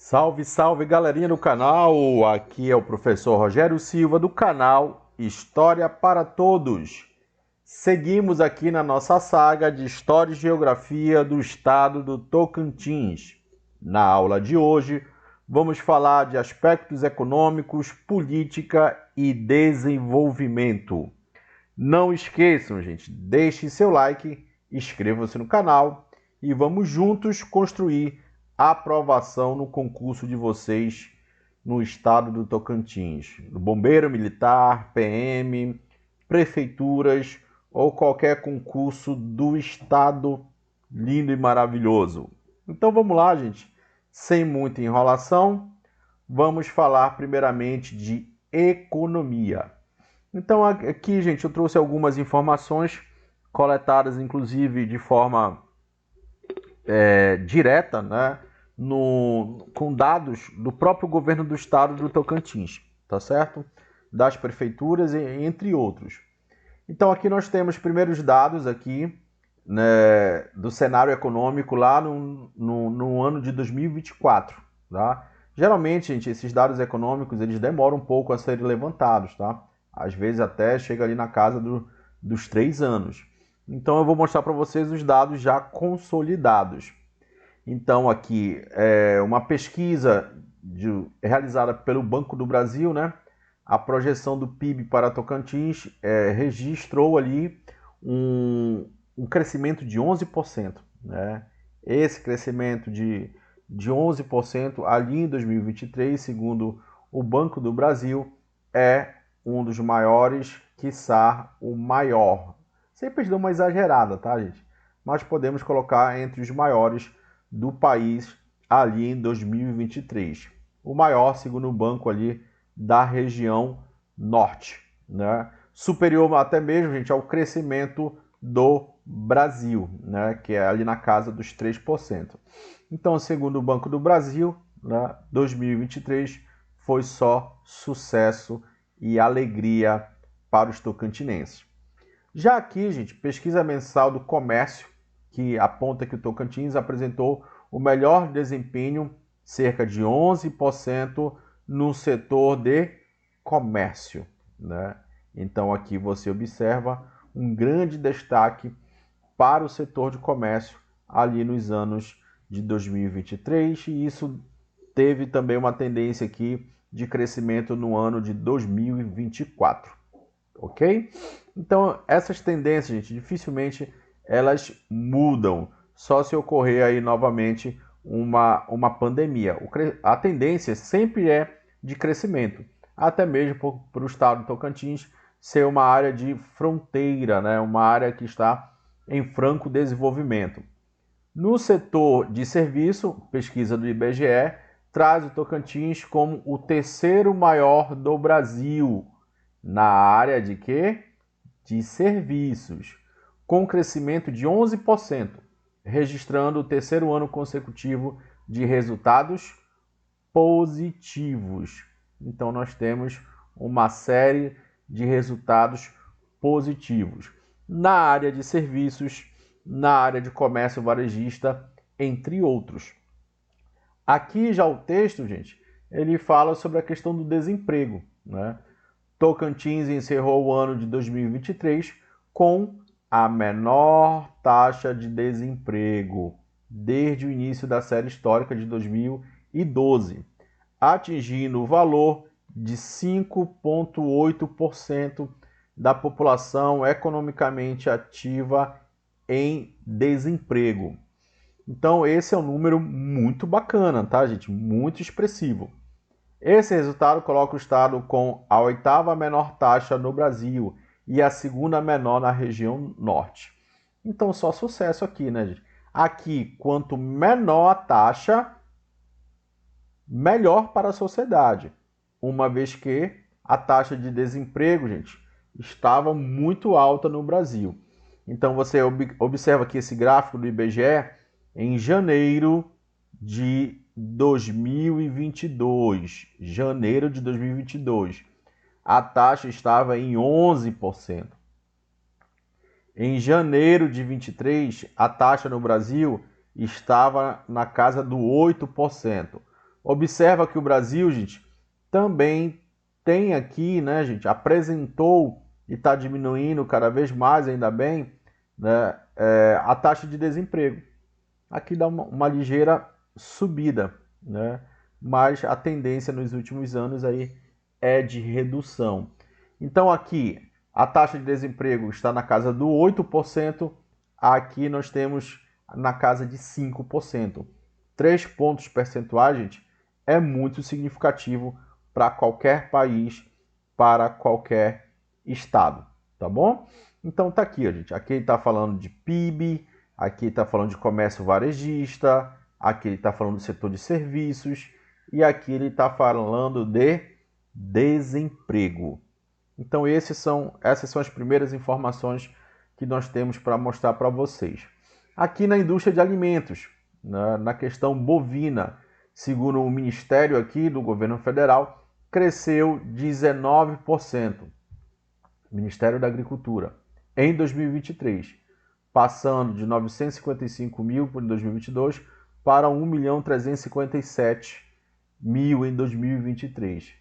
Salve, salve, galerinha do canal! Aqui é o professor Rogério Silva do canal História para Todos. Seguimos aqui na nossa saga de História e Geografia do Estado do Tocantins. Na aula de hoje, vamos falar de aspectos econômicos, política e desenvolvimento. Não esqueçam, gente, deixe seu like, inscreva-se no canal e vamos juntos construir a aprovação no concurso de vocês no estado do Tocantins. Do Bombeiro Militar, PM, prefeituras ou qualquer concurso do estado lindo e maravilhoso. Então vamos lá, gente. Sem muita enrolação, vamos falar primeiramente de economia. Então aqui, gente, eu trouxe algumas informações coletadas, inclusive, de forma direta, né, com dados do próprio governo do estado do Tocantins, tá certo? Das prefeituras, entre outros. Então aqui nós temos primeiros dados aqui, né, do cenário econômico lá no ano de 2024, tá? Geralmente, gente, esses dados econômicos eles demoram um pouco a serem levantados, tá? Às vezes até chega ali na casa dos 3 anos. Então eu vou mostrar para vocês os dados já consolidados. Então aqui é uma pesquisa realizada pelo Banco do Brasil, né? A projeção do PIB para Tocantins registrou ali um crescimento de 11%, né? Esse crescimento de 11% ali em 2023, segundo o Banco do Brasil, é um dos maiores, quiçá o maior. Sempre dou uma exagerada, tá, gente? Mas podemos colocar entre os maiores do país ali em 2023. O maior, segundo o banco ali da região norte, né? Superior até mesmo, gente, ao crescimento do Brasil, né? Que é ali na casa dos 3%. Então, segundo o Banco do Brasil, né, 2023 foi só sucesso e alegria para os tocantinenses. Já aqui, gente, pesquisa mensal do comércio, que aponta que o Tocantins apresentou o melhor desempenho, cerca de 11% no setor de comércio, né? Então aqui você observa um grande destaque para o setor de comércio ali nos anos de 2023 e isso teve também uma tendência aqui de crescimento no ano de 2024, ok? Então essas tendências, gente, dificilmente elas mudam, só se ocorrer aí novamente uma pandemia. A tendência sempre é de crescimento, até mesmo para o estado do Tocantins ser uma área de fronteira, né? Uma área que está em franco desenvolvimento. No setor de serviço, pesquisa do IBGE traz o Tocantins como o terceiro maior do Brasil na área de quê? De serviços, com crescimento de 11%, registrando o terceiro ano consecutivo de resultados positivos. Então nós temos uma série de resultados positivos na área de serviços, na área de comércio varejista, entre outros. Aqui já o texto, gente, ele fala sobre a questão do desemprego, né? Tocantins encerrou o ano de 2023 com a menor taxa de desemprego desde o início da série histórica de 2012, atingindo o valor de 5,8% da população economicamente ativa em desemprego. Então esse é um número muito bacana, tá, gente? Muito expressivo. Esse resultado coloca o estado com a 8ª menor taxa no Brasil e a 2ª menor na região norte. Então, só sucesso aqui, né, gente? Aqui, quanto menor a taxa, melhor para a sociedade. Uma vez que a taxa de desemprego, gente, estava muito alta no Brasil. Então, você observa aqui esse gráfico do IBGE em janeiro de 2022, janeiro de 2022, a taxa estava em 11%. Em janeiro de 23, a taxa no Brasil estava na casa do 8%. Observa que o Brasil, gente, também tem aqui, né, gente, apresentou e está diminuindo cada vez mais, ainda bem, né, a taxa de desemprego. Aqui dá uma ligeira subida, né, mas a tendência nos últimos anos aí é de redução. Então aqui a taxa de desemprego está na casa do 8%, aqui nós temos na casa de 5%. 3 pontos percentuais, gente, é muito significativo para qualquer país, para qualquer estado, tá bom? Então tá aqui, gente. Aqui ele está falando de PIB, aqui está falando de comércio varejista, aqui ele está falando do setor de serviços e aqui ele está falando de desemprego. Então essas são as primeiras informações que nós temos para mostrar para vocês. Aqui na indústria de alimentos, na questão bovina, segundo o Ministério aqui do Governo Federal, cresceu 19%. Ministério da Agricultura, em 2023, passando de 955 mil em 2022 para 1.357.000 em 2023.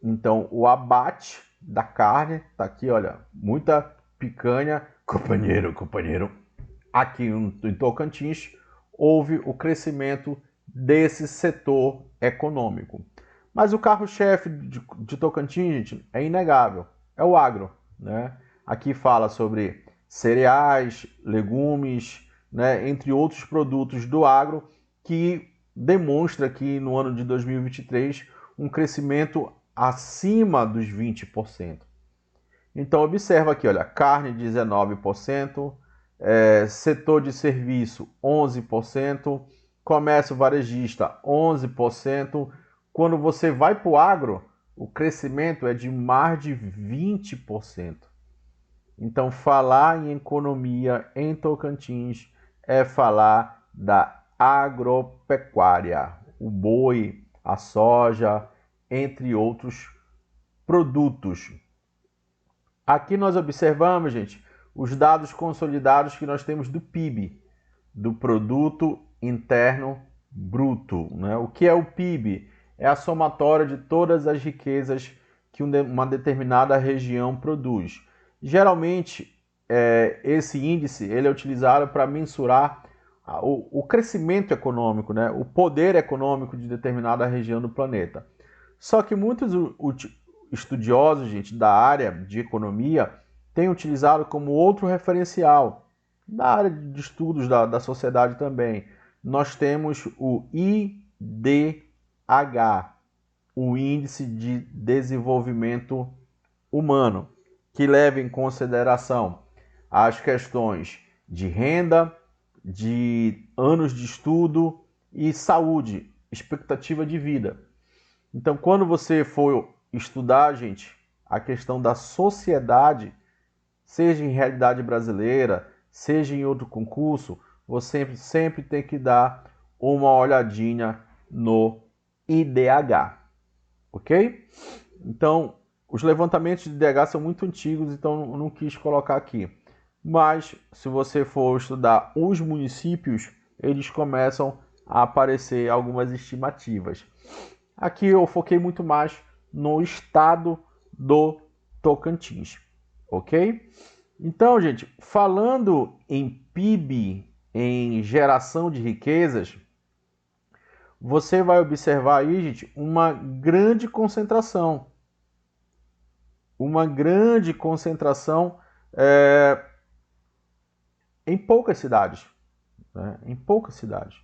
Então, o abate da carne, tá aqui, olha, muita picanha, companheiro, aqui em Tocantins, houve o crescimento desse setor econômico. Mas o carro-chefe de Tocantins, gente, é inegável, é o agro, né? Aqui fala sobre cereais, legumes, né, entre outros produtos do agro, que demonstra que no ano de 2023 um crescimento acima dos 20%. Então observa aqui, olha, carne 19%, setor de serviço 11%, comércio varejista 11%. Quando você vai para o agro, o crescimento é de mais de 20%. Então falar em economia em Tocantins é falar da agropecuária, o boi, a soja, entre outros produtos. Aqui nós observamos, gente, os dados consolidados que nós temos do PIB, do Produto Interno Bruto, né? O que é o PIB? É a somatória de todas as riquezas que uma determinada região produz. Geralmente, esse índice ele é utilizado para mensurar o crescimento econômico, né? O poder econômico de determinada região do planeta. Só que muitos estudiosos, gente, da área de economia têm utilizado como outro referencial, da área de estudos da sociedade também. Nós temos o IDH, o Índice de Desenvolvimento Humano, que leva em consideração as questões de renda, de anos de estudo e saúde, expectativa de vida. Então, quando você for estudar, gente, a questão da sociedade, seja em realidade brasileira, seja em outro concurso, você sempre tem que dar uma olhadinha no IDH, ok? Então, os levantamentos de IDH são muito antigos, então eu não quis colocar aqui. Mas, se você for estudar os municípios, eles começam a aparecer algumas estimativas. Aqui eu foquei muito mais no estado do Tocantins, ok? Então, gente, falando em PIB, em geração de riquezas, você vai observar aí, gente, uma grande concentração. Uma grande concentração em poucas cidades. Né? Em poucas cidades.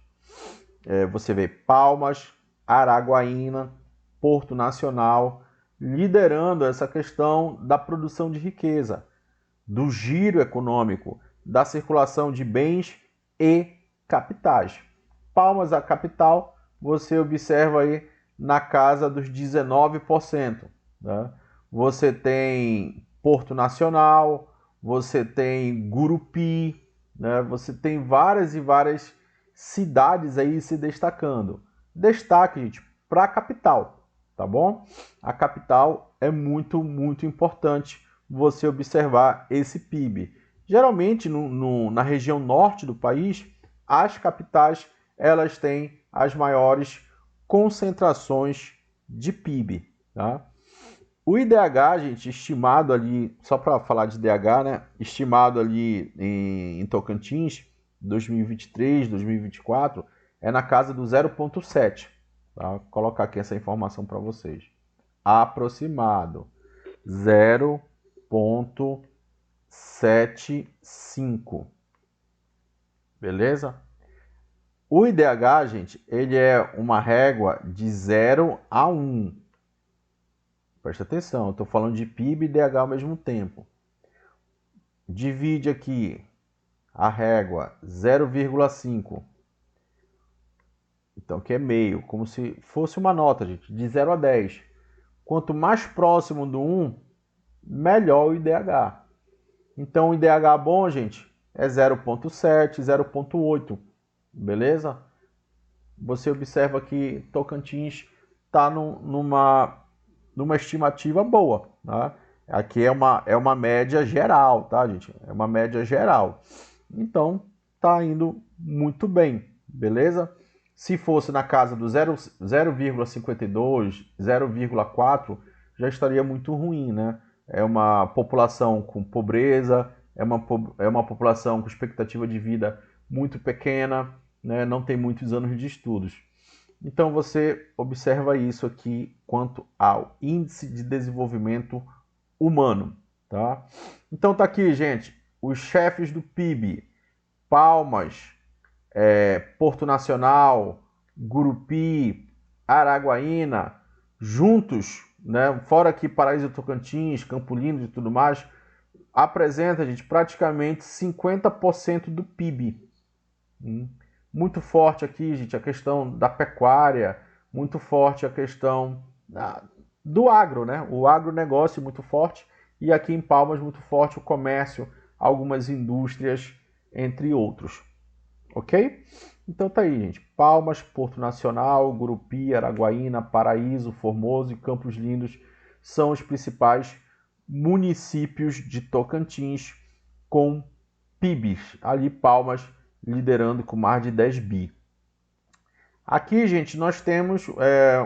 Você vê Palmas, Araguaína, Porto Nacional, liderando essa questão da produção de riqueza, do giro econômico, da circulação de bens e capitais. Palmas, a capital, você observa aí na casa dos 19%. Né? Você tem Porto Nacional, você tem Gurupi, né? Você tem várias e várias cidades aí se destacando. Destaque, gente, para a capital, tá bom? A capital é muito, muito importante você observar esse PIB. Geralmente, na região norte do país, as capitais elas têm as maiores concentrações de PIB, tá? O IDH, gente, estimado ali, só para falar de IDH, né? Estimado ali em Tocantins, 2023, 2024, é na casa do 0,7. Tá? Vou colocar aqui essa informação para vocês. Aproximado. 0,75. Beleza? O IDH, gente, ele é uma régua de 0 a 1. Presta atenção, eu estou falando de PIB e IDH ao mesmo tempo. Divide aqui a régua 0,5. Então, que é meio, como se fosse uma nota, gente, de 0 a 10. Quanto mais próximo do 1, melhor o IDH. Então, o IDH bom, gente, é 0,7, 0,8. Beleza? Você observa que Tocantins está numa estimativa boa, tá? Aqui é uma média geral, tá, gente? É uma média geral. Então, tá indo muito bem, beleza? Se fosse na casa do 0,52, 0,4, já estaria muito ruim, né? É uma população com pobreza, é uma população com expectativa de vida muito pequena, né? Não tem muitos anos de estudos. Então você observa isso aqui quanto ao índice de desenvolvimento humano, tá? Então tá aqui, gente, os chefes do PIB: Palmas, Porto Nacional, Gurupi, Araguaína, juntos, né? Fora aqui Paraíso do Tocantins, Campo Lindo e tudo mais, apresenta, gente, praticamente 50% do PIB. Muito forte aqui, gente, a questão da pecuária, muito forte a questão do agro, né? O agronegócio muito forte, e aqui em Palmas muito forte o comércio, algumas indústrias, entre outros. Ok? Então tá aí, gente. Palmas, Porto Nacional, Gurupi, Araguaína, Paraíso, Formoso e Campos Lindos são os principais municípios de Tocantins com PIBs. Ali Palmas liderando com mais de 10 bi. Aqui, gente, nós temos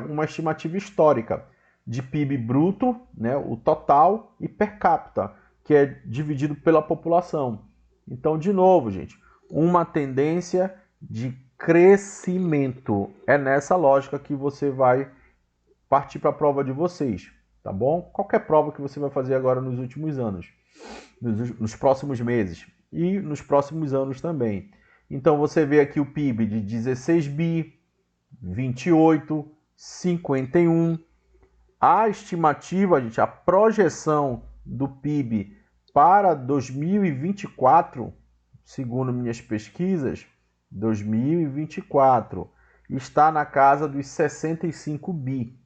uma estimativa histórica de PIB bruto, né, o total, e per capita, que é dividido pela população. Então, de novo, gente, uma tendência de crescimento. É nessa lógica que você vai partir para a prova de vocês, tá bom? Qualquer prova que você vai fazer agora nos últimos anos, nos próximos meses e nos próximos anos também. Então você vê aqui o PIB de 16 bi, 28, 51. A estimativa, gente, a projeção do PIB para 2024, segundo minhas pesquisas, 2024 está na casa dos 65 bi,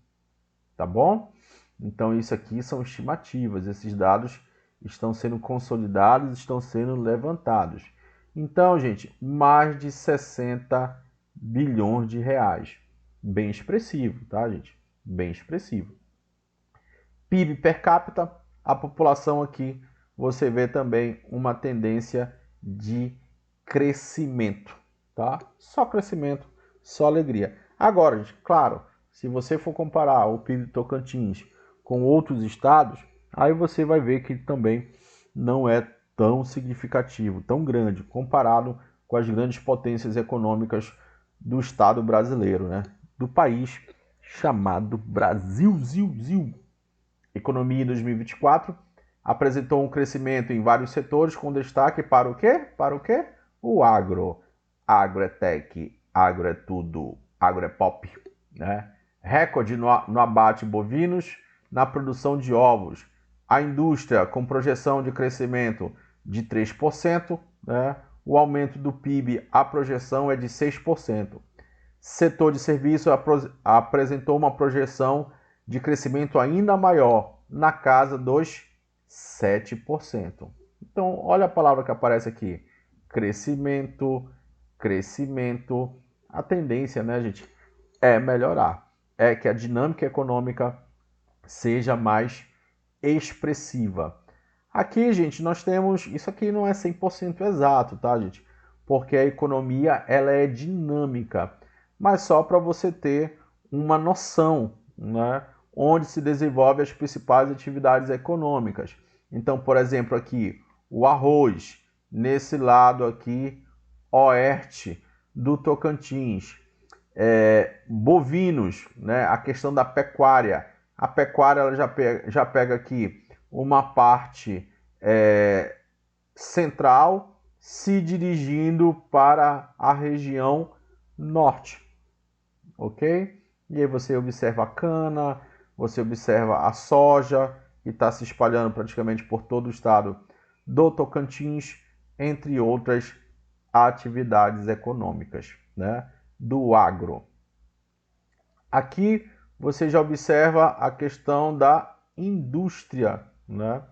tá bom? Então isso aqui são estimativas, esses dados estão sendo consolidados, estão sendo levantados. Então, gente, mais de 60 bilhões de reais. Bem expressivo, tá, gente? Bem expressivo. PIB per capita, a população aqui, você vê também uma tendência de crescimento, tá? Só crescimento, só alegria. Agora, gente, claro, se você for comparar o PIB de Tocantins com outros estados, aí você vai ver que também não é tão significativo, tão grande, comparado com as grandes potências econômicas do Estado brasileiro, né? Do país chamado Brasil. Economia em 2024 apresentou um crescimento em vários setores, com destaque para o quê? Para o quê? O agro. Agro é tech, agro é tudo, agro é pop, né? Recorde no abate bovinos, na produção de ovos. A indústria com projeção de crescimento de 3%, né? O aumento do PIB, a projeção é de 6%. Setor de serviço apresentou uma projeção de crescimento ainda maior, na casa dos 7%. Então, olha a palavra que aparece aqui. Crescimento, crescimento. A tendência, né, gente, é melhorar. É que a dinâmica econômica seja mais expressiva. Aqui, gente, nós temos... Isso aqui não é 100% exato, tá, gente? Porque a economia, ela é dinâmica. Mas só para você ter uma noção, né, onde se desenvolvem as principais atividades econômicas. Então, por exemplo, aqui o arroz, nesse lado aqui oeste do Tocantins, bovinos, né, a questão da pecuária. A pecuária ela já pega aqui uma parte central, se dirigindo para a região norte, ok? E aí você observa a cana, você observa a soja, que está se espalhando praticamente por todo o estado do Tocantins, entre outras atividades econômicas, né, do agro. Aqui você já observa a questão da indústria, né?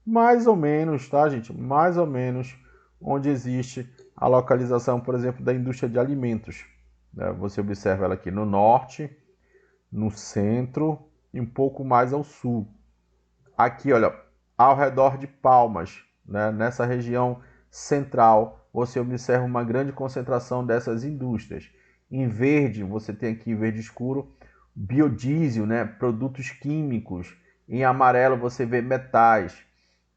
Mais ou menos, tá, gente? Mais ou menos onde existe a localização, por exemplo, da indústria de alimentos, né? Você observa ela aqui no norte, no centro e um pouco mais ao sul. Aqui, olha, ao redor de Palmas, né? Nessa região central, você observa uma grande concentração dessas indústrias. Em verde, você tem aqui, verde escuro, biodiesel, né? Produtos químicos. Em amarelo, você vê metais.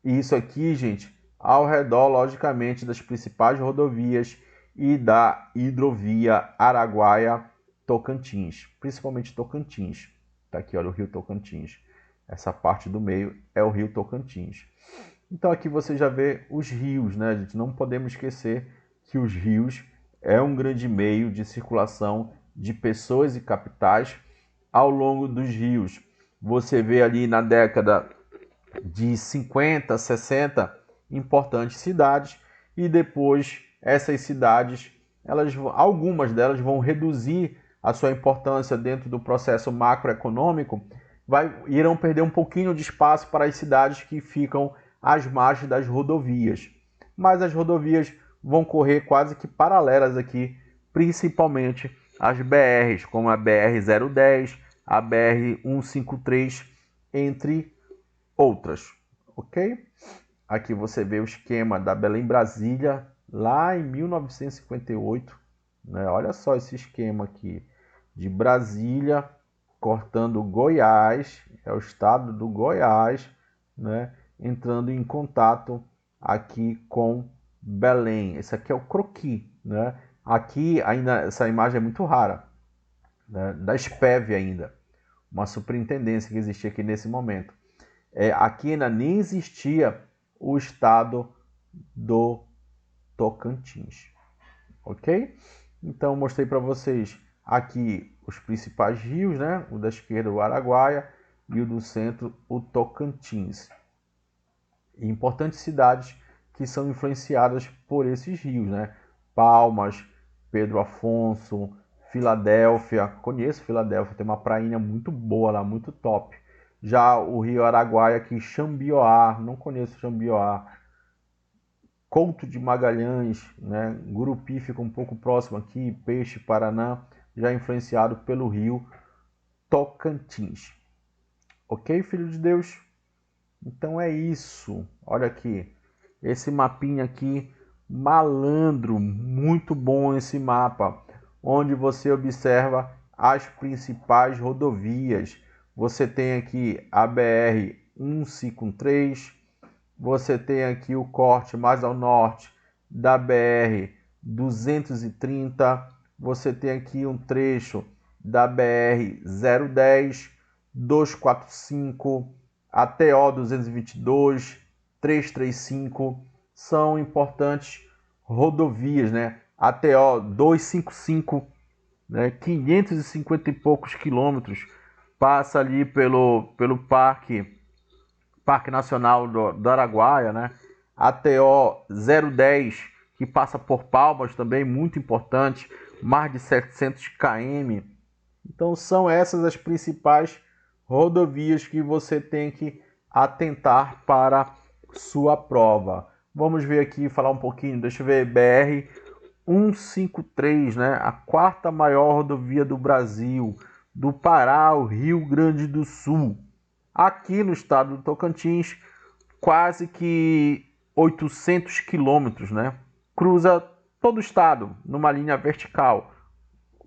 E isso aqui, gente, ao redor, logicamente, das principais rodovias e da hidrovia Araguaia-Tocantins, principalmente Tocantins. Tá aqui, olha, o rio Tocantins. Essa parte do meio é o rio Tocantins. Então aqui você já vê os rios, né, gente? Não podemos esquecer que os rios é um grande meio de circulação de pessoas e capitais ao longo dos rios. Você vê ali na década de 50, 60, importantes cidades, e depois essas cidades, algumas delas vão reduzir a sua importância dentro do processo macroeconômico, irão perder um pouquinho de espaço para as cidades que ficam às margens das rodovias. Mas as rodovias vão correr quase que paralelas aqui, principalmente as BRs, como a BR-010, a BR-153, entre outras, ok? Aqui você vê o esquema da Belém-Brasília, lá em 1958, né? Olha só esse esquema aqui, de Brasília, cortando Goiás, é o estado do Goiás, né? Entrando em contato aqui com Belém. Esse aqui é o croquis, né? Aqui ainda, essa imagem é muito rara, né? Da SPEV ainda, uma superintendência que existia aqui nesse momento. Aqui ainda nem existia o estado do Tocantins, ok? Então mostrei para vocês aqui os principais rios, né? O da esquerda, o Araguaia, e o do centro, o Tocantins. E importantes cidades que são influenciadas por esses rios, né? Palmas, Pedro Afonso, Filadélfia. Conheço Filadélfia, tem uma prainha muito boa lá, muito top. Já o rio Araguaia aqui, Xambioá, não conheço Xambioá. Couto de Magalhães, né? Gurupi fica um pouco próximo aqui, Peixe, Paraná, já influenciado pelo rio Tocantins. Ok, filho de Deus? Então é isso. Olha aqui, esse mapinha aqui, malandro, muito bom esse mapa, onde você observa as principais rodovias. Você tem aqui a BR 153, você tem aqui o corte mais ao norte da BR 230, você tem aqui um trecho da BR 010, 245, a TO 222, 335, são importantes rodovias, né? A TO 255, né? 550 e poucos quilômetros, passa ali pelo Parque Nacional do Araguaia, né? A TO 010, que passa por Palmas também, muito importante, mais de 700 km. Então são essas as principais rodovias que você tem que atentar para sua prova. Vamos ver aqui, falar um pouquinho, deixa eu ver, BR 153, né? A quarta maior rodovia do Brasil, do Pará ao Rio Grande do Sul. Aqui no estado do Tocantins, quase que 800 quilômetros, né? Cruza todo o estado numa linha vertical.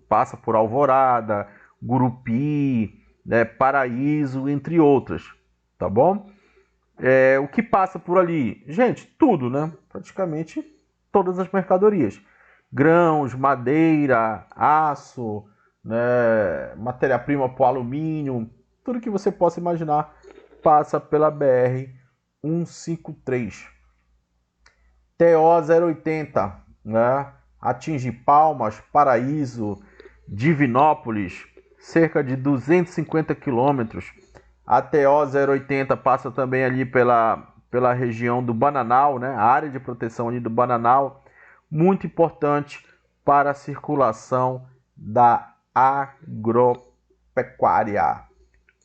Passa por Alvorada, Gurupi, né, Paraíso, entre outras, tá bom? O que passa por ali? Gente, tudo, né? Praticamente todas as mercadorias. Grãos, madeira, aço, né, matéria-prima para o alumínio, tudo que você possa imaginar passa pela BR-153. TO 080, né? Atinge Palmas, Paraíso, Divinópolis, cerca de 250 quilômetros. A TO 080 passa também ali pela região do Bananal, né? A área de proteção ali do Bananal, muito importante para a circulação da agropecuária.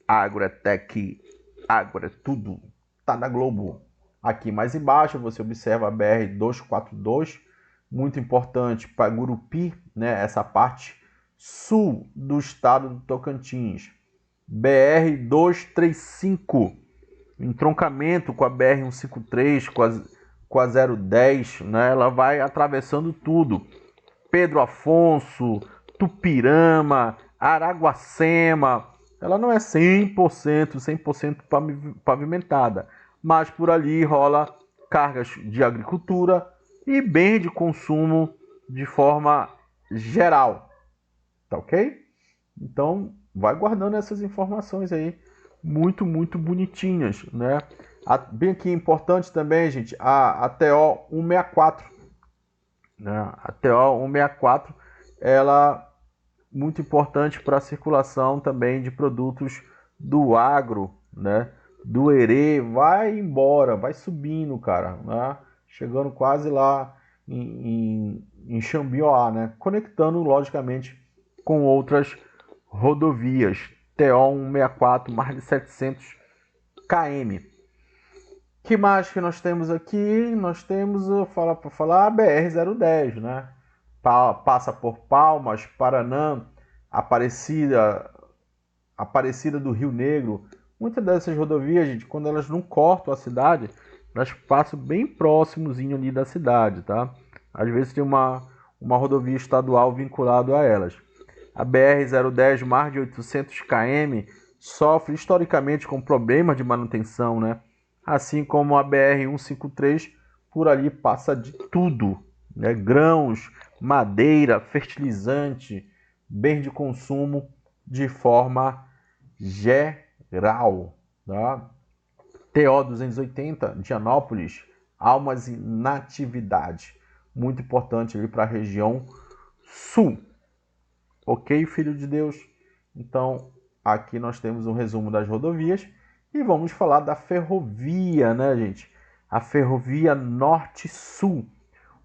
Agro é tech, agro é tudo, tá na Globo. Aqui mais embaixo você observa a BR-242, muito importante para Gurupi, né? Essa parte sul do estado do Tocantins. BR-235, entroncamento com a BR-153, com a 010, né? Ela vai atravessando tudo. Pedro Afonso, Tupirama, Araguacema. Ela não é 100% pavimentada, mas por ali rola cargas de agricultura e bem de consumo de forma geral, tá ok? Então, vai guardando essas informações aí, muito bonitinhas, né? Bem aqui importante também, gente, a TO 164, né? A TO 164, ela muito importante para a circulação também de produtos do agro, né? Do herê, vai embora, vai subindo, cara, né? Chegando quase lá em Xambioá, né? Conectando, logicamente, com outras rodovias. TO 164, mais de 700 km. Que mais que nós temos aqui? Nós temos, para falar, a BR-010, né? Passa por Palmas, Paranã, Aparecida do Rio Negro. Muitas dessas rodovias, gente, quando elas não cortam a cidade, elas passam bem próximozinho ali da cidade, tá? Às vezes tem uma rodovia estadual vinculada a elas. A BR-010, mais de 800 km, sofre historicamente com problemas de manutenção, né? Assim como a BR-153, por ali passa de tudo, né? Grãos, madeira, fertilizante, bem de consumo de forma geral. Tá? TO 280, Dianópolis, Almas e Natividade. Muito importante ali para a região sul. Ok, filho de Deus? Então, aqui nós temos um resumo das rodovias e vamos falar da ferrovia, né, gente? A Ferrovia Norte-Sul,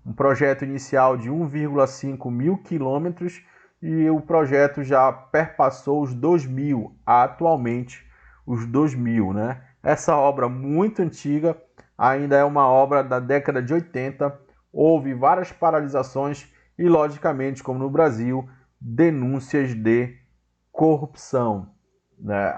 um projeto inicial de 1,5 mil quilômetros e o projeto já perpassou os 2.000, atualmente os 2.000, né? Essa obra muito antiga, ainda é uma obra da década de 80, houve várias paralisações e, logicamente, como no Brasil, denúncias de corrupção, né?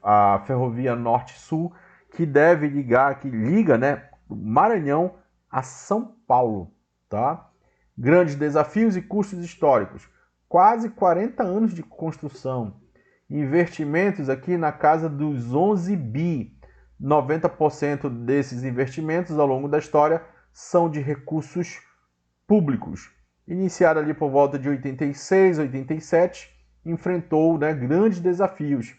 A Ferrovia Norte-Sul, que liga, né, Maranhão a São Paulo, tá? Grandes desafios e custos históricos. Quase 40 anos de construção. Investimentos aqui na casa dos 11 bi. 90% desses investimentos ao longo da história são de recursos públicos. Iniciada ali por volta de 86, 87, enfrentou, né, grandes desafios,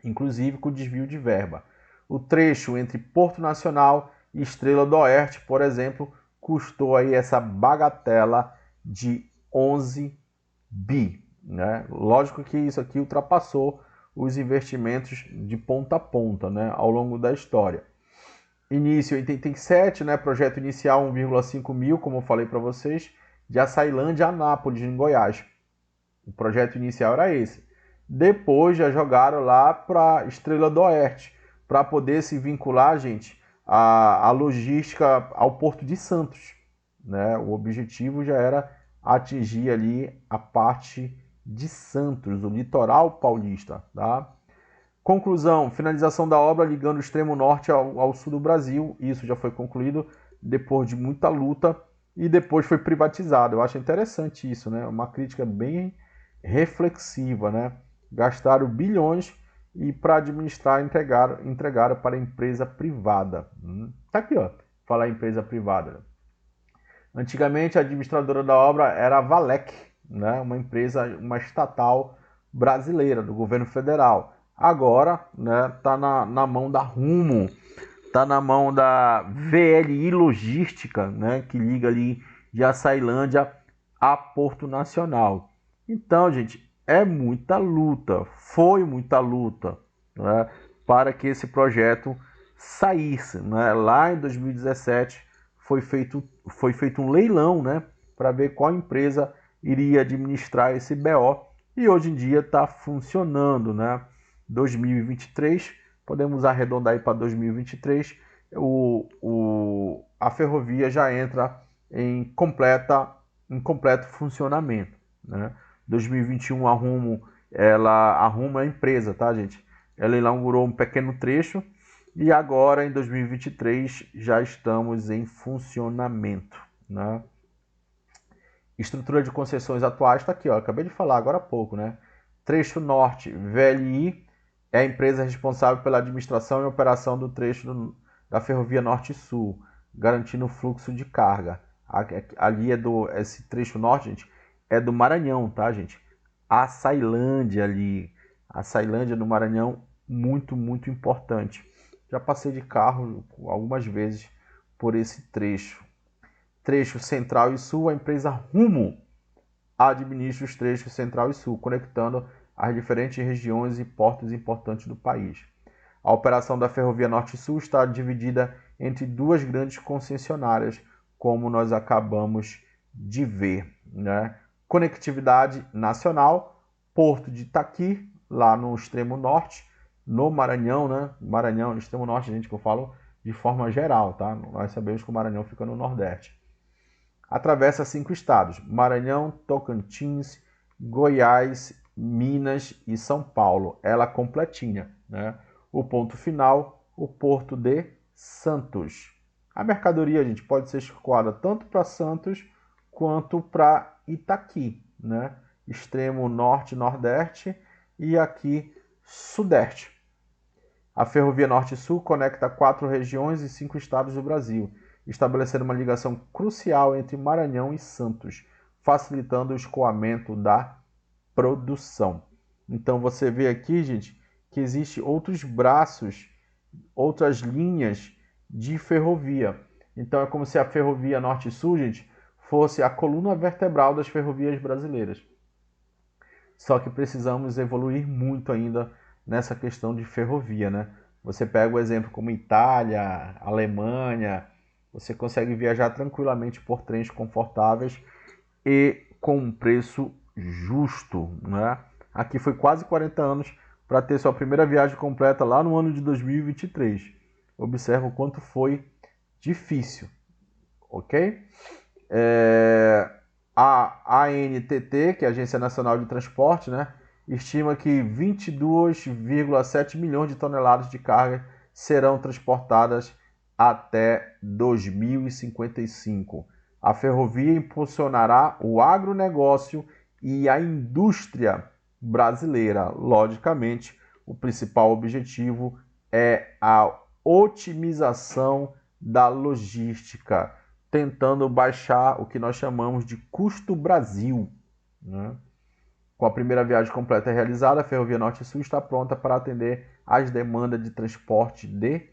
inclusive com desvio de verba. O trecho entre Porto Nacional e Estrela do Oeste, por exemplo, custou aí essa bagatela de 11 bi. Né? Lógico que isso aqui ultrapassou os investimentos de ponta a ponta, né, ao longo da história. Início 87, né, projeto inicial 1,5 mil, como eu falei para vocês, de Açailândia a Anápolis, em Goiás. O projeto inicial era esse. Depois já jogaram lá para Estrela do Oeste, para poder se vincular, gente, a logística ao Porto de Santos. Né? O objetivo já era atingir ali a parte de Santos, o litoral paulista. Tá? Conclusão, finalização da obra ligando o extremo norte ao sul do Brasil. Isso já foi concluído depois de muita luta e depois foi privatizado. Eu acho interessante isso, né? Uma crítica bem reflexiva, né? gastaram bilhões e para administrar entregaram para a empresa privada. Tá aqui, ó, falar empresa privada. Antigamente a administradora da obra era a Valec, né, uma empresa, uma estatal brasileira do governo federal. Agora, né, tá na mão da Rumo, tá na mão da VLI Logística, né, que liga ali de Açailândia a Porto Nacional. Então, gente, é muita luta, foi muita luta, né, para que esse projeto saísse, né? Lá em 2017 foi feito um leilão, né, para ver qual empresa iria administrar esse BO, e hoje em dia está funcionando, né? 2023, podemos arredondar aí para 2023, a ferrovia já entra em completo funcionamento, né? 2021 a Rumo é a empresa, tá, gente? Ela inaugurou um pequeno trecho e agora em 2023 já estamos em funcionamento, né? Estrutura de concessões atuais está aqui, ó, acabei de falar agora há pouco, né? Trecho Norte, VLI, é a empresa responsável pela administração e operação do trecho da Ferrovia Norte-Sul, garantindo o fluxo de carga. Ali esse trecho Norte, gente, é do Maranhão, tá, gente? Açailândia ali, Açailândia no Maranhão, muito, muito importante. Já passei de carro algumas vezes por esse trecho. Trecho Central e Sul, a empresa Rumo administra os trechos Central e Sul, conectando as diferentes regiões e portos importantes do país. A operação da Ferrovia Norte-Sul está dividida entre duas grandes concessionárias, como nós acabamos de ver, né? Conectividade nacional, Porto de Itaqui, lá no extremo norte, no Maranhão, né? Maranhão, no extremo norte, gente, que eu falo de forma geral, tá? Nós sabemos que o Maranhão fica no Nordeste. Atravessa 5 estados: Maranhão, Tocantins, Goiás, Minas e São Paulo. Ela completinha, né? O ponto final, o Porto de Santos. A mercadoria, gente, pode ser escoada tanto para Santos quanto para Itaqui, né? Extremo norte, nordeste e aqui sudeste. A Ferrovia Norte-Sul conecta 4 regiões e 5 estados do Brasil, estabelecendo uma ligação crucial entre Maranhão e Santos, facilitando o escoamento da produção. Então você vê aqui, gente, que existem outros braços, outras linhas de ferrovia. Então é como se a Ferrovia Norte-Sul, gente, fosse a coluna vertebral das ferrovias brasileiras. Só que precisamos evoluir muito ainda nessa questão de ferrovia, né? Você pega o exemplo como Itália, Alemanha, você consegue viajar tranquilamente por trens confortáveis e com um preço justo, né? Aqui foi quase 40 anos para ter sua primeira viagem completa lá no ano de 2023. Observa o quanto foi difícil, ok? A ANTT, que é a Agência Nacional de Transporte, né, estima que 22,7 milhões de toneladas de carga serão transportadas até 2055. A ferrovia impulsionará o agronegócio e a indústria brasileira. Logicamente, o principal objetivo é a otimização da logística, tentando baixar o que nós chamamos de custo Brasil, né? Com a primeira viagem completa realizada, a Ferrovia Norte-Sul está pronta para atender às demandas de transporte de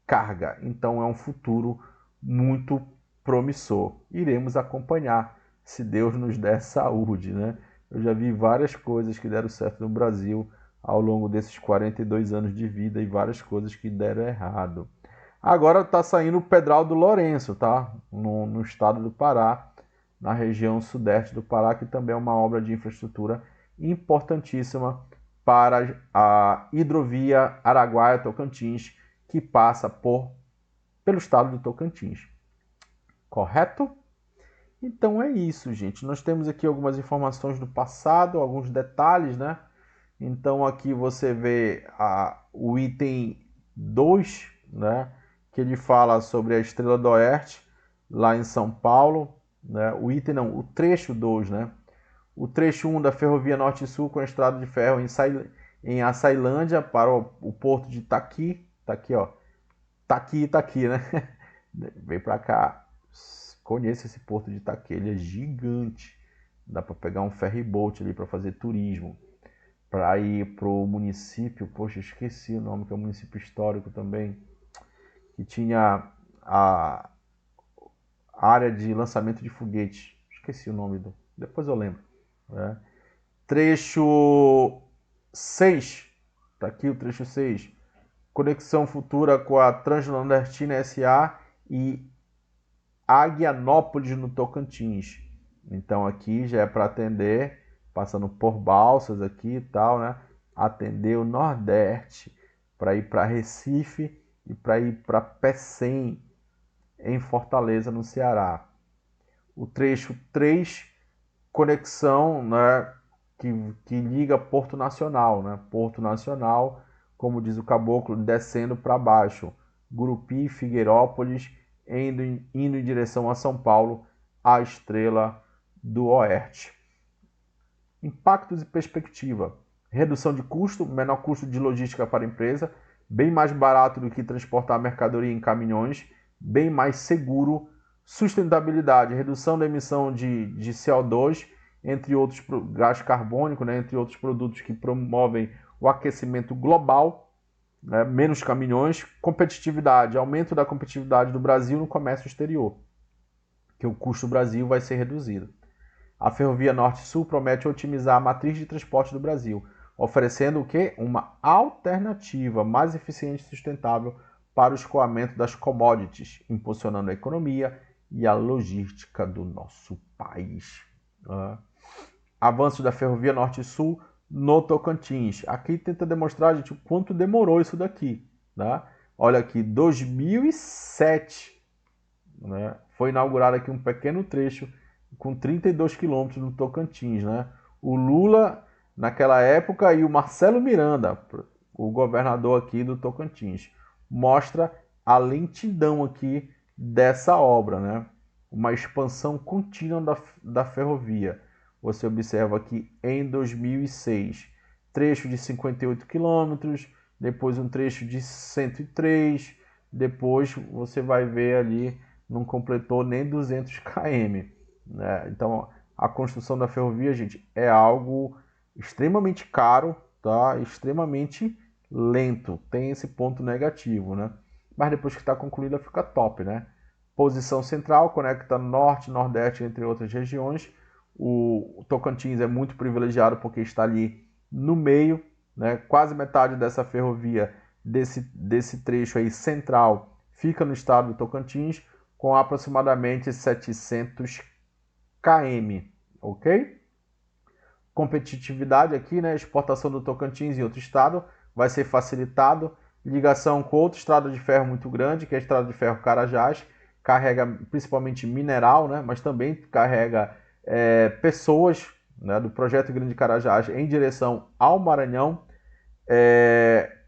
carga. Então é um futuro muito promissor. Iremos acompanhar, se Deus nos der saúde, né? Eu já vi várias coisas que deram certo no Brasil ao longo desses 42 anos de vida e várias coisas que deram errado. Agora está saindo o Pedral do Lourenço, tá? No estado do Pará, na região sudeste do Pará, que também é uma obra de infraestrutura importantíssima para a hidrovia Araguaia-Tocantins, que passa pelo estado do Tocantins. Correto? Então é isso, gente. Nós temos aqui algumas informações do passado, alguns detalhes, né? Então aqui você vê o item 2, né? Que ele fala sobre a Estrela do Oeste, lá em São Paulo, né? O item não, o trecho 2, né? o trecho 1 da Ferrovia Norte-Sul com a estrada de ferro em Açailândia para o porto de Itaqui. Tá aqui, ó. Itaqui, né? Vem para cá. Conheça esse porto de Itaqui, ele é gigante. Dá para pegar um ferry boat ali para fazer turismo. Para ir pro município, poxa, esqueci o nome, que é um município histórico também, que tinha a área de lançamento de foguetes. Esqueci o nome depois eu lembro. Né? Trecho 6, tá aqui o trecho 6. Conexão futura com a Transnordestina SA e Aguianópolis no Tocantins. Então aqui já é para atender, passando por Balsas aqui e tal, né? Atender o Nordeste, para ir para Recife e para ir para Pecém, em Fortaleza, no Ceará. O trecho 3, conexão, né, que liga Porto Nacional, né? Porto Nacional, como diz o caboclo, descendo para baixo. Gurupi, Figueirópolis, indo em direção a São Paulo, a Estrela do Oeste. Impactos e perspectiva. Redução de custo, menor custo de logística para a empresa, bem mais barato do que transportar mercadoria em caminhões, bem mais seguro, sustentabilidade, redução da emissão de CO2, entre outros gás carbônico, né, entre outros produtos que promovem o aquecimento global, né, menos caminhões, competitividade, aumento da competitividade do Brasil no comércio exterior, que o custo do Brasil vai ser reduzido. A Ferrovia Norte-Sul promete otimizar a matriz de transporte do Brasil, oferecendo o quê? Uma alternativa mais eficiente e sustentável para o escoamento das commodities, impulsionando a economia e a logística do nosso país. Avanço da Ferrovia Norte-Sul no Tocantins. Aqui tenta demonstrar, gente, o quanto demorou isso daqui. Tá? Olha aqui, 2007, né? Foi inaugurado aqui um pequeno trecho com 32 quilômetros no Tocantins, né? O Lula, naquela época, e o Marcelo Miranda, o governador aqui do Tocantins, mostra a lentidão aqui dessa obra, né? Uma expansão contínua da ferrovia. Você observa aqui em 2006, trecho de 58 quilômetros, depois um trecho de 103, depois você vai ver ali, não completou nem 200 km. Né? Então, a construção da ferrovia, gente, é algo extremamente caro, tá? Extremamente lento, tem esse ponto negativo, né? Mas depois que está concluída, fica top, né? Posição central, conecta norte, nordeste, entre outras regiões. O Tocantins é muito privilegiado porque está ali no meio, né? Quase metade dessa ferrovia, desse trecho aí central, fica no estado do Tocantins, com aproximadamente 700 km, ok? Competitividade aqui, né? Exportação do Tocantins em outro estado vai ser facilitado. Ligação com outra estrada de ferro muito grande, que é a estrada de ferro Carajás, carrega principalmente mineral, né? Mas também carrega pessoas, né? Do projeto Grande Carajás em direção ao Maranhão.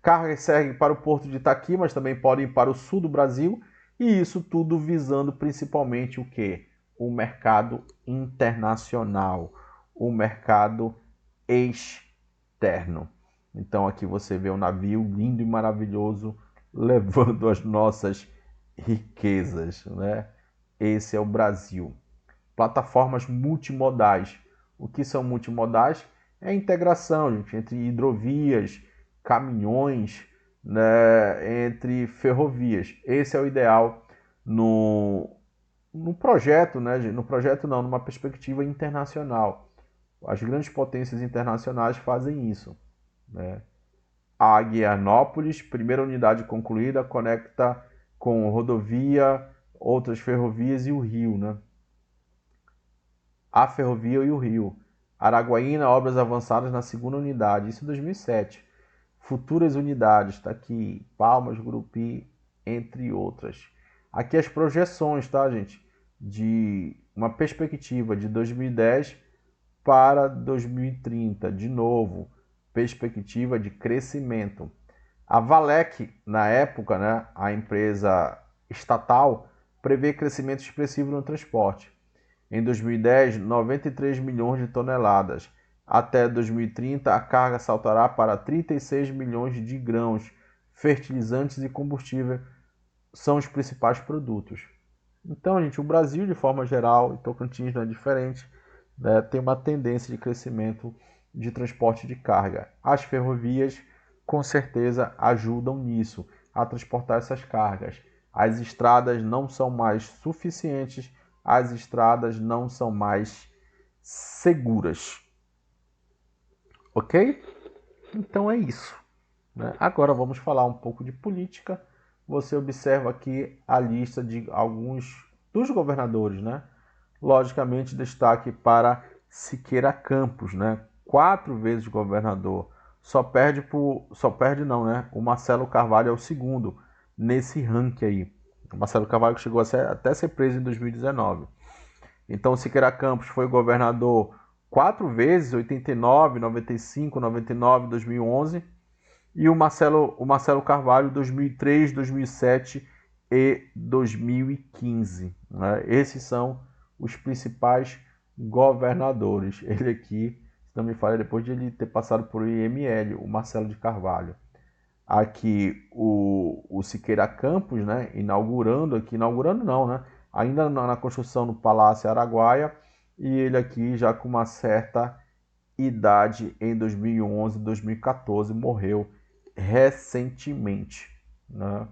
Cargas seguem para o porto de Itaqui, mas também podem ir para o sul do Brasil. E isso tudo visando principalmente o quê? O mercado internacional, o mercado externo. Então aqui você vê um navio lindo e maravilhoso levando as nossas riquezas, né? Esse é o Brasil. Plataformas multimodais. O que são multimodais? É a integração, gente, entre hidrovias, caminhões, né, entre ferrovias. Esse é o ideal no projeto, né, gente? No projeto não, numa perspectiva internacional. As grandes potências internacionais fazem isso, né? A Aguianópolis, primeira unidade concluída, conecta com rodovia, outras ferrovias e o rio, né? A ferrovia e o rio. Araguaína, obras avançadas na segunda unidade, isso em 2007. Futuras unidades, está aqui, Palmas, Gurupi, entre outras. Aqui as projeções, tá, gente? De uma perspectiva de 2010 para 2030, de novo, perspectiva de crescimento. A Valec, na época, né, a empresa estatal, prevê crescimento expressivo no transporte. Em 2010, 93 milhões de toneladas. Até 2030, a carga saltará para 36 milhões de grãos. Fertilizantes e combustível são os principais produtos. Então, gente, o Brasil, de forma geral, e Tocantins não é diferente, né, tem uma tendência de crescimento de transporte de carga. As ferrovias, com certeza, ajudam nisso, a transportar essas cargas. As estradas não são mais suficientes, as estradas não são mais seguras. Ok? Então é isso, né? Agora vamos falar um pouco de política. Você observa aqui a lista de alguns dos governadores, né? Logicamente, destaque para Siqueira Campos, né? 4 vezes governador. Só perde não, né? O Marcelo Carvalho é o segundo nesse ranking aí. O Marcelo Carvalho que chegou até ser preso em 2019. Então, Siqueira Campos foi governador 4 vezes, 89, 95, 99, 2011. E o Marcelo Carvalho, 2003, 2007 e 2015. Né? Esses são os principais governadores. Ele aqui, se não me falha, depois de ele ter passado por IML, o Marcelo de Carvalho. Aqui o Siqueira Campos, né, inaugurando não, né, ainda na construção do Palácio Araguaia, e ele aqui já com uma certa idade em 2011, 2014, morreu recentemente, né?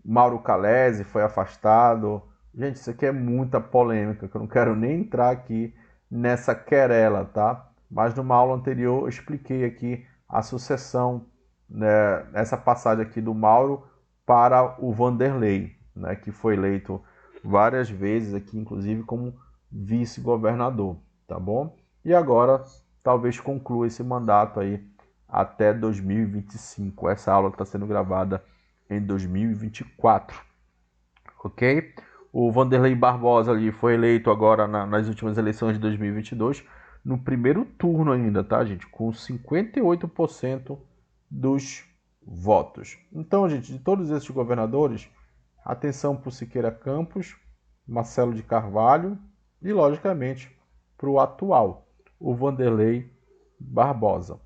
Mauro Calesi foi afastado. Gente, isso aqui é muita polêmica, que eu não quero nem entrar aqui nessa querela, tá? Mas numa aula anterior eu expliquei aqui a sucessão, né, essa passagem aqui do Mauro para o Vanderlei, né, que foi eleito várias vezes aqui, inclusive como vice-governador, tá bom? E agora talvez conclua esse mandato aí até 2025. Essa aula está sendo gravada em 2024, ok? O Vanderlei Barbosa ali foi eleito agora nas últimas eleições de 2022, no primeiro turno ainda, tá, gente? Com 58% dos votos. Então, gente, de todos esses governadores, atenção para o Siqueira Campos, Marcelo de Carvalho e, logicamente, para o atual, o Vanderlei Barbosa.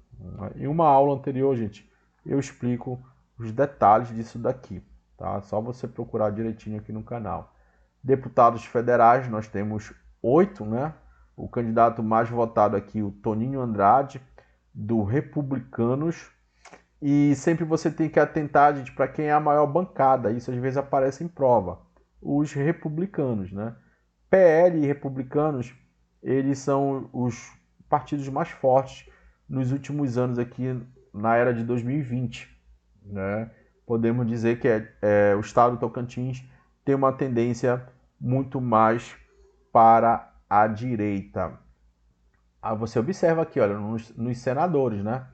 Em uma aula anterior, gente, eu explico os detalhes disso daqui, tá? Só você procurar direitinho aqui no canal. Deputados federais, nós temos 8, né? O candidato mais votado aqui, o Toninho Andrade, do Republicanos. E sempre você tem que atentar, gente, para quem é a maior bancada. Isso às vezes aparece em prova. Os republicanos, né? PL e republicanos, eles são os partidos mais fortes nos últimos anos aqui na era de 2020, né? Podemos dizer que o estado do Tocantins tem uma tendência muito mais para a direita. Você observa aqui, olha, nos senadores, né?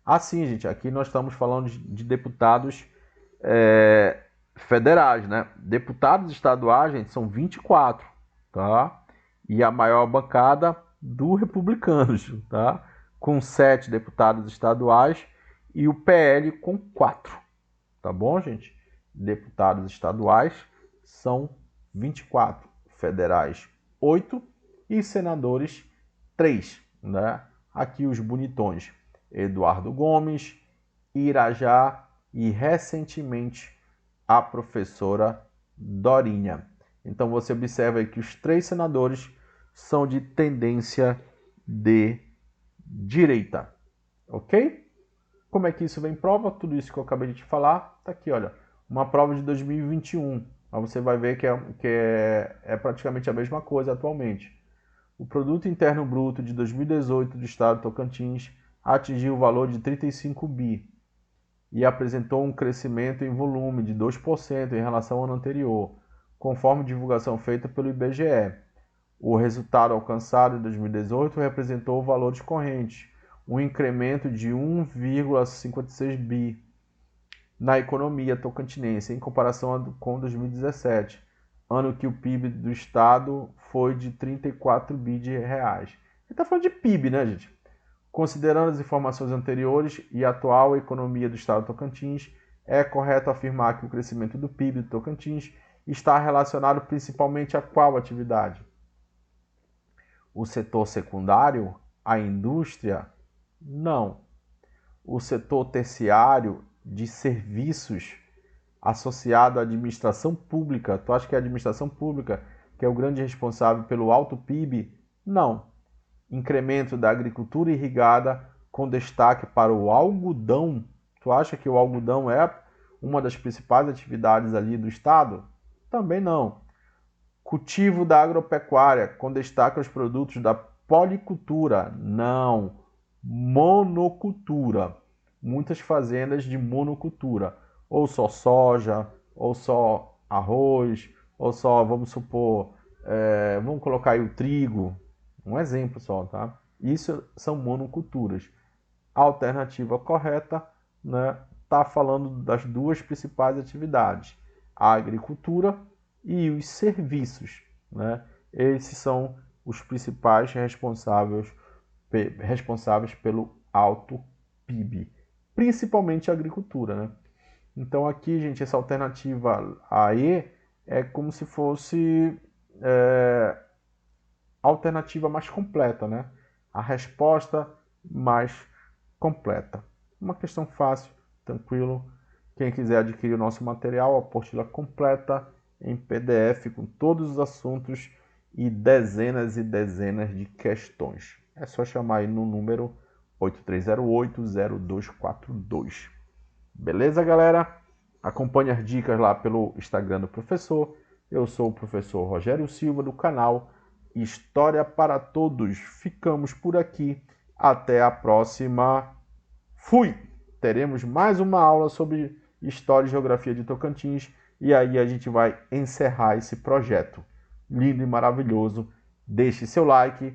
Assim, gente, aqui nós estamos falando de deputados federais, né? Deputados estaduais, gente, são 24, tá? E a maior bancada do Republicanos, tá? Com 7 deputados estaduais e o PL com 4, tá bom, gente? Deputados estaduais são 24, federais 8 e senadores 3, né? Aqui os bonitões: Eduardo Gomes, Irajá e recentemente a professora Dorinha. Então você observa aí que os 3 senadores são de tendência de direita, ok? Como é que isso vem em prova? Tudo isso que eu acabei de te falar, tá aqui, olha, uma prova de 2021. Aí você vai ver que é praticamente a mesma coisa atualmente. O Produto Interno Bruto de 2018 do Estado de Tocantins atingiu o valor de 35 bi e apresentou um crescimento em volume de 2% em relação ao ano anterior, conforme divulgação feita pelo IBGE. O resultado alcançado em 2018 representou valores correntes, um incremento de 1,56 bi na economia tocantinense em comparação com 2017, ano que o PIB do estado foi de 34 bi de reais. Ele está falando de PIB, né, gente? Considerando as informações anteriores e a atual economia do estado do Tocantins, é correto afirmar que o crescimento do PIB do Tocantins está relacionado principalmente a qual atividade? O setor secundário, a indústria, não. O setor terciário de serviços associado à administração pública, tu acha que é a administração pública que é o grande responsável pelo alto PIB? Não. Incremento da agricultura irrigada com destaque para o algodão. Tu acha que o algodão é uma das principais atividades ali do estado? Também não. Cultivo da agropecuária com destaque aos produtos da policultura? Não. Monocultura. Muitas fazendas de monocultura, ou só soja, ou só arroz, ou só, vamos supor, vamos colocar aí o trigo, um exemplo só, tá? Isso são monoculturas. A alternativa correta, né, tá falando das duas principais atividades, a agricultura e os serviços, né? Esses são os principais responsáveis pelo alto PIB, principalmente a agricultura, né? Então aqui, gente, essa alternativa AE é como se fosse a alternativa mais completa, né? A resposta mais completa. Uma questão fácil, tranquilo. Quem quiser adquirir o nosso material, a apostila completa em PDF com todos os assuntos e dezenas de questões. É só chamar aí no número 8308-0242. Beleza, galera? Acompanhe as dicas lá pelo Instagram do professor. Eu sou o professor Rogério Silva, do canal História para Todos. Ficamos por aqui. Até a próxima. Fui! Teremos mais uma aula sobre História e Geografia de Tocantins. E aí a gente vai encerrar esse projeto lindo e maravilhoso. Deixe seu like,